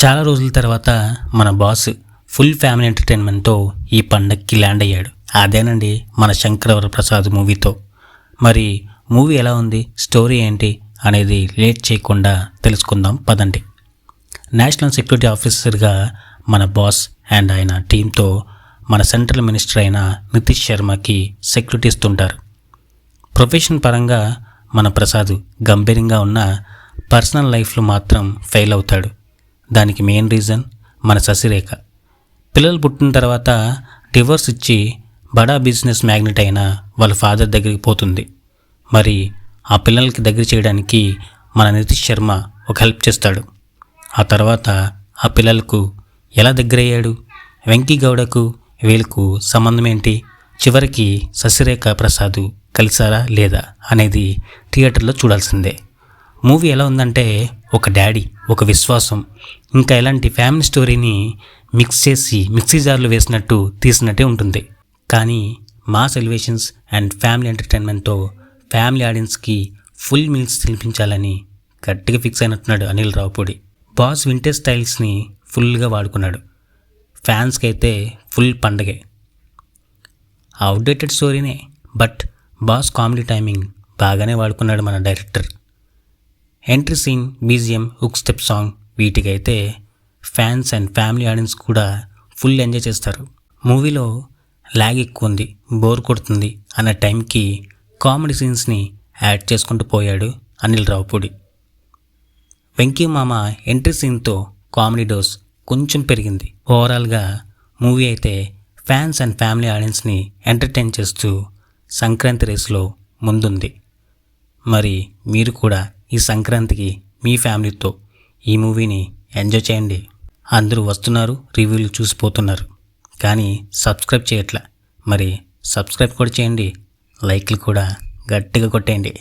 చాలా రోజుల తర్వాత మన బాస్ ఫుల్ ఫ్యామిలీ ఎంటర్టైన్మెంట్తో ఈ పండక్కి ల్యాండ్ అయ్యాడు. అదేనండి మన శంకరవరప్రసాద్ మూవీతో. మరి మూవీ ఎలా ఉంది, స్టోరీ ఏంటి అనేది లేట్ చేయకుండా తెలుసుకుందాం పదండి. నేషనల్ సెక్యూరిటీ ఆఫీసర్గా మన బాస్ అండ్ ఆయన టీంతో మన సెంట్రల్ మినిస్టర్ అయిన నితీష్ శర్మకి సెక్యూరిటీ ఇస్తుంటారు. ప్రొఫెషన్ పరంగా మన ప్రసాద్ గంభీరంగా ఉన్న పర్సనల్ లైఫ్లో మాత్రం ఫెయిల్ అవుతాడు. దానికి మెయిన్ రీజన్ మన శశిరేఖ. పిల్లలు పుట్టిన తర్వాత డివోర్స్ ఇచ్చి బడా బిజినెస్ మ్యాగ్నెట్ అయిన వాళ్ళ ఫాదర్ దగ్గరికి పోతుంది. మరి ఆ పిల్లలకి దగ్గర చేయడానికి మన నితీష్ శర్మ ఒక హెల్ప్ చేస్తాడు. ఆ తర్వాత ఆ పిల్లలకు ఎలా దగ్గరయ్యాడు, వెంకీ గౌడకు వీళ్ళకు సంబంధం ఏంటి, చివరికి శశిరేఖ ప్రసాద్ కలిసారా లేదా అనేది థియేటర్లో చూడాల్సిందే. మూవీ ఎలా ఉందంటే ఒక డాడీ, ఒక విశ్వాసం, ఇంకా ఇలాంటి ఫ్యామిలీ స్టోరీని మిక్స్ చేసి మిక్సీ జార్లో వేసినట్టు తీసినట్టే ఉంటుంది. కానీ మాస్ ఎలివేషన్స్ అండ్ ఫ్యామిలీ ఎంటర్టైన్మెంట్తో ఫ్యామిలీ ఆడియన్స్కి ఫుల్ మీల్స్ తినిపించాలని గట్టిగా ఫిక్స్ అయినట్టున్నాడు అనిల్ రావుపూడి. బాస్ వింటేజ్ స్టైల్స్ని ఫుల్గా వాడుకున్నాడు. ఫ్యాన్స్కి అయితే ఫుల్ పండగే. అవుట్డేటెడ్ స్టోరీనే, బట్ బాస్ కామెడీ టైమింగ్ బాగానే వాడుకున్నాడు మన director. Entry scene, BGM, hook step song వీటికైతే ఫ్యాన్స్ అండ్ ఫ్యామిలీ ఆడియన్స్ కూడా ఫుల్ ఎంజాయ్ చేస్తారు. మూవీలో లాగ్ ఎక్కువ ఉంది, బోర్ కొడుతుంది అన్న టైంకి కామెడీ సీన్స్ని యాడ్ చేసుకుంటూ పోయాడు అనిల్ రావుపూడి. వెంకీ మామ ఎంట్రీ సీన్తో కామెడీ డోస్ కొంచెం పెరిగింది. ఓవరాల్గా మూవీ అయితే ఫ్యాన్స్ అండ్ ఫ్యామిలీ ఆడియన్స్ని ఎంటర్టైన్ చేస్తూ సంక్రాంతి రేస్లో ముందుంది. మరి మీరు కూడా ఈ సంక్రాంతికి మీ ఫ్యామిలీతో ఈ మూవీని ఎంజాయ్ చేయండి. అందరూ వస్తున్నారు, రివ్యూలు చూసిపోతున్నారు, కానీ సబ్స్క్రైబ్ చేయట్లా. మరి సబ్స్క్రైబ్ కూడా చేయండి, లైక్లు కూడా గట్టిగా కొట్టేయండి.